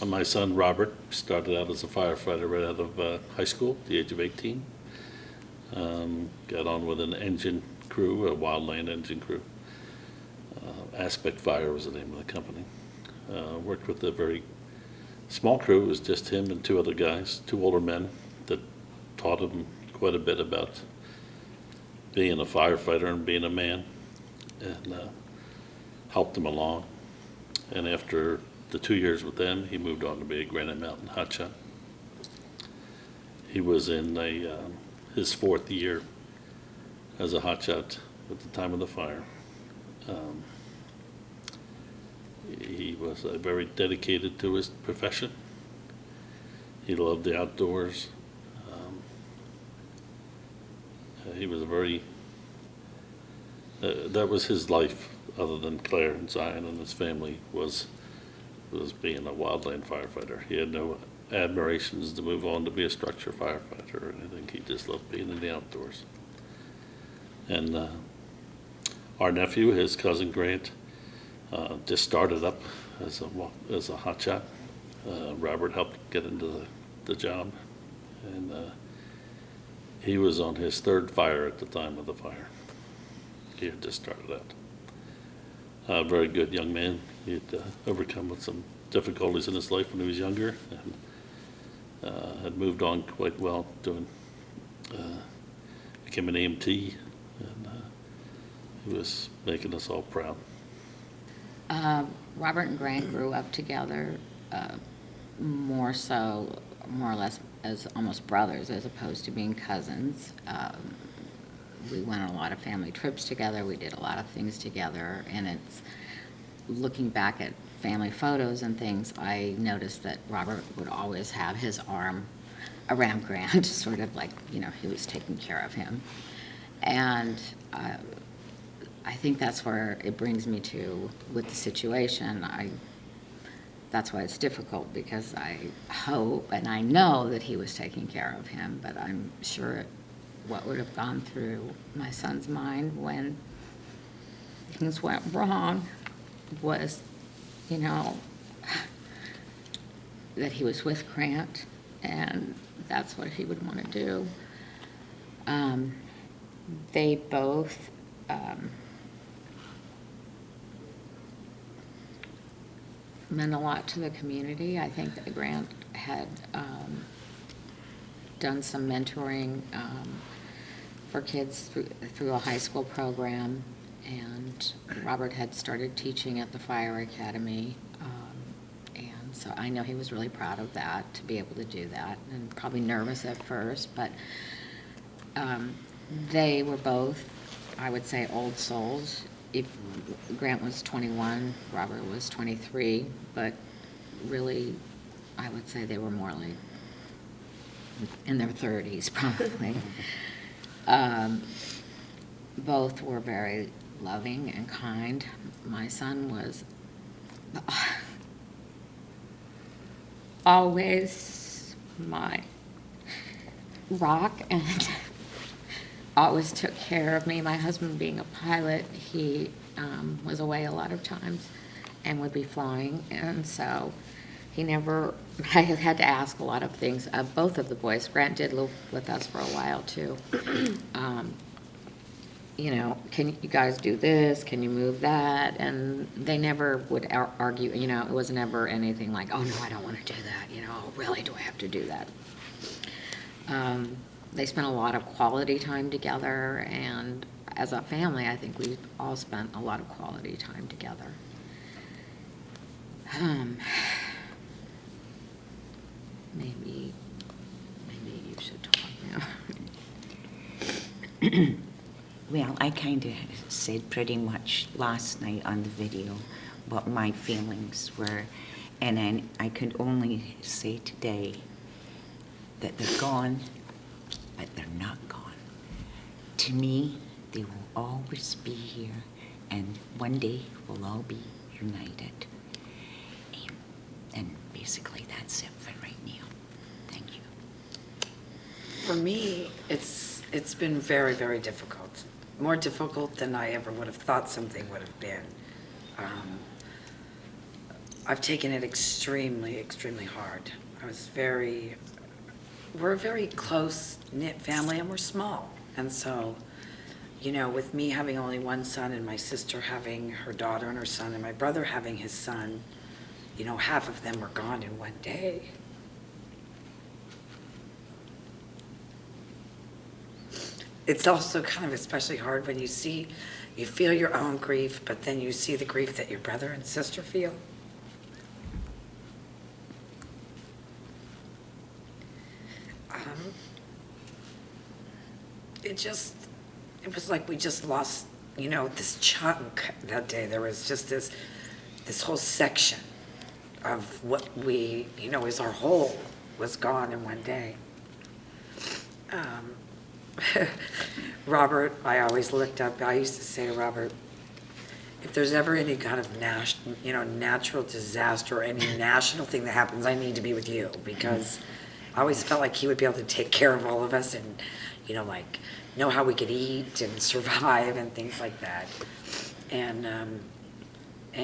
My son, Robert, started out as a firefighter right out of high school, at the age of 18. Got on with an engine crew, a wildland engine crew. Aspect Fire was the name of the company. Worked with a very small crew. It was just him and two other guys, two older men, that taught him quite a bit about being a firefighter and being a man, and helped him along. And after the 2 years with them, he moved on to be a Granite Mountain hotshot. He was in his fourth year as a hotshot at the time of the fire. He was very dedicated to his profession. He loved the outdoors. He was a very, that was his life, other than Claire and Zion and his family, was being a wildland firefighter. He had no admirations to move on to be a structure firefighter or anything. He just loved being in the outdoors. And our nephew, his cousin Grant, just started up as a hotshot. Robert helped get into the job, and he was on his third fire at the time of the fire. He had just started out. A very good young man. He had overcome with some difficulties in his life when he was younger, and had moved on quite well, became an EMT, and he was making us all proud. Robert and Grant grew up together, more or less as almost brothers as opposed to being cousins. We went on a lot of family trips together. We did a lot of things together, and it's looking back at family photos and things, I noticed that Robert would always have his arm around Grant, sort of like, he was taking care of him. And I think that's where it brings me to with the situation. That's why it's difficult, because I hope and I know that he was taking care of him, but I'm sure what would have gone through my son's mind when things went wrong was, that he was with Grant, and that's what he would want to do. They both meant a lot to the community. I think that Grant had done some mentoring for kids through a high school program, and Robert had started teaching at the Fire Academy, and so I know he was really proud of that, to be able to do that, and probably nervous at first, but they were both, I would say, old souls. If Grant was 21, Robert was 23, but really, I would say they were more like in their 30s, probably. Both were very loving and kind. My son was always my rock and always took care of me. My husband, being a pilot, he was away a lot of times and would be flying, and so he never, I had to ask a lot of things of both of the boys. Grant did live with us for a while too. Can you guys do this? Can you move that? And they never would argue, it was never anything like, oh no, I don't want to do that, really, do I have to do that? They spent a lot of quality time together, and as a family, I think we all spent a lot of quality time together. Maybe you should talk now. Well, I kind of said pretty much last night on the video what my feelings were, and then I could only say today that they're gone, but they're not gone. To me, they will always be here, and one day we'll all be united. And basically that's it for right now. Thank you. For me, it's been very, very difficult. More difficult than I ever would have thought something would have been. I've taken it extremely, extremely hard. We're a very close-knit family, and we're small. And so, with me having only one son, and my sister having her daughter and her son, and my brother having his son, half of them were gone in one day. It's also kind of especially hard when you feel your own grief, but then you see the grief that your brother and sister feel. It was like we just lost, this chunk that day. There was just this whole section of what we, is our whole, was gone in one day. Robert, I always looked up, I used to say to Robert, if there's ever any kind of natural disaster or any national thing that happens, I need to be with you, because I always felt like he would be able to take care of all of us and, know how we could eat and survive and things like that. And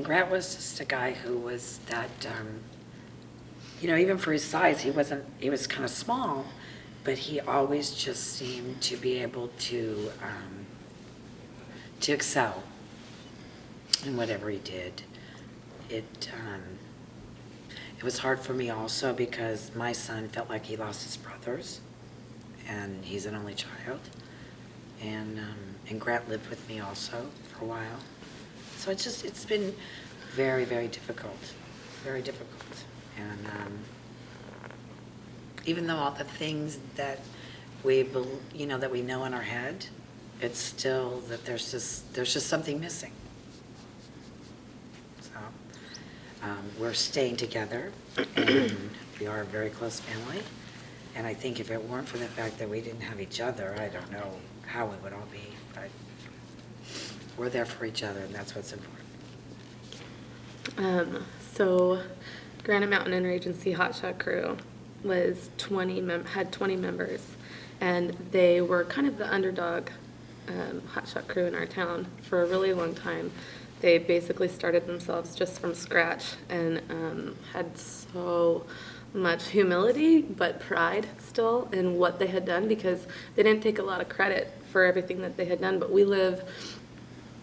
Grant was just a guy who was that, even for his size, he was kind of small, but he always just seemed to be able to excel in whatever he did. It was hard for me also because my son felt like he lost his brothers, and he's an only child. And Grant lived with me also for a while. So it's been very, very difficult, very difficult. And even though all the things that we know in our head, it's still that there's just something missing. So we're staying together, and we are a very close family. And I think if it weren't for the fact that we didn't have each other, I don't know how it would all be. But we're there for each other, and that's what's important. So Granite Mountain Interagency Hotshot Crew was had 20 members, and they were kind of the underdog hotshot crew in our town for a really long time. They basically started themselves just from scratch and had so much humility but pride still in what they had done, because they didn't take a lot of credit for everything that they had done. But we live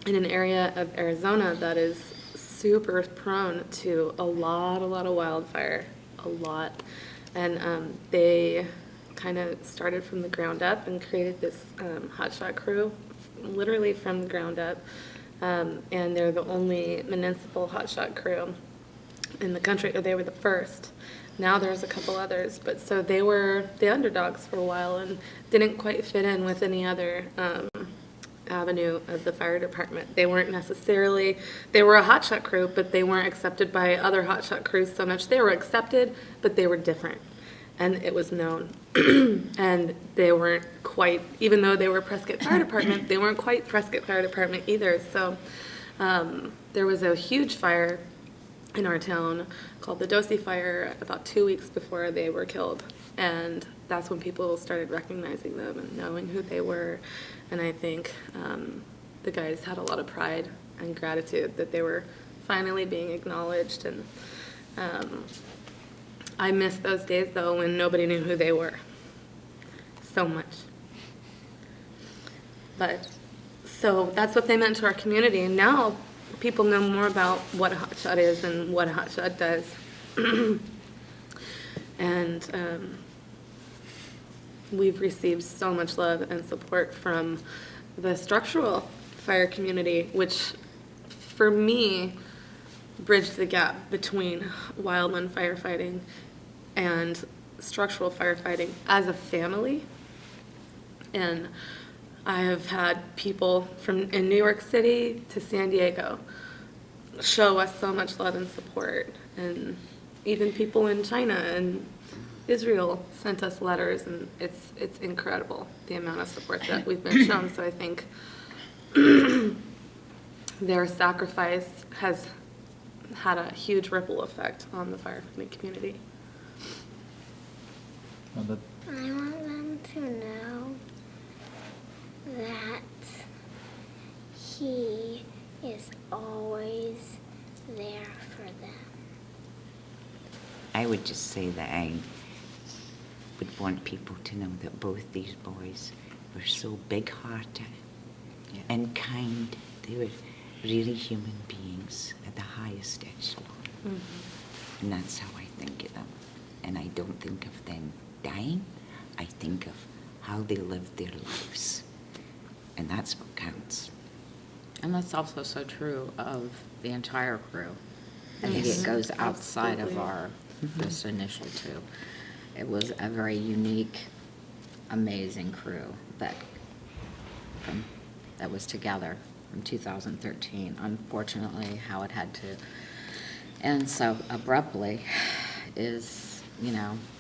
in an area of Arizona that is super prone to a lot of wildfire, a lot. And they kind of started from the ground up and created this hotshot crew, literally from the ground up. And they're the only municipal hotshot crew in the country, or they were the first. Now there's a couple others, but so they were the underdogs for a while and didn't quite fit in with any other avenue of the fire department. They weren't necessarily, they were a hotshot crew, but they weren't accepted by other hotshot crews so much. They were accepted, but they were different, and it was known. And they weren't quite, even though they were Prescott Fire Department, they weren't quite Prescott Fire Department either. So there was a huge fire in our town called the Dosey Fire about 2 weeks before they were killed. And that's when people started recognizing them and knowing who they were. And I think the guys had a lot of pride and gratitude that they were finally being acknowledged. And I miss those days, though, when nobody knew who they were so much. But so that's what they meant to our community. And now people know more about what a hotshot is and what a hotshot does. And we've received so much love and support from the structural fire community, which for me bridged the gap between wildland firefighting and structural firefighting as a family. And I have had people from in New York City to San Diego show us so much love and support, and even people in China and Israel sent us letters, and it's incredible the amount of support that we've been shown. So I think their sacrifice has had a huge ripple effect on the firefighting community. I want them to know that he is always there for them. I would just say that I would want people to know that both these boys were so big-hearted and kind. They were really human beings at the highest echelon. And that's how I think of them. And I don't think of them dying. I think of how they lived their lives. And that's what counts. And that's also so true of the entire crew. I think Yes. it goes outside of Absolutely. our, this initial two. It was a very unique, amazing crew that was together from 2013. Unfortunately, how it had to end so abruptly is,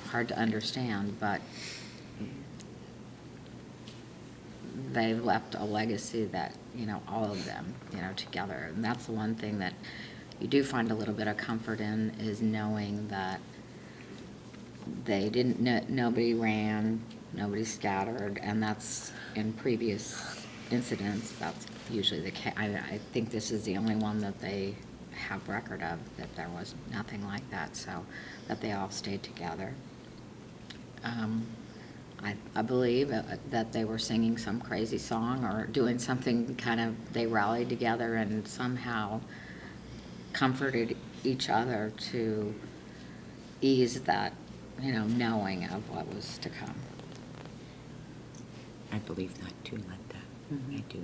hard to understand, but they've left a legacy that, all of them, together. And that's the one thing that you do find a little bit of comfort in, is knowing that they didn't, nobody ran, nobody scattered, and that's in previous incidents, that's usually the case. I think this is the only one that they have record of, that there was nothing like that, so that they all stayed together. I believe that they were singing some crazy song or doing something they rallied together and somehow comforted each other to ease that, knowing of what was to come. I believe that too, Linda. I do.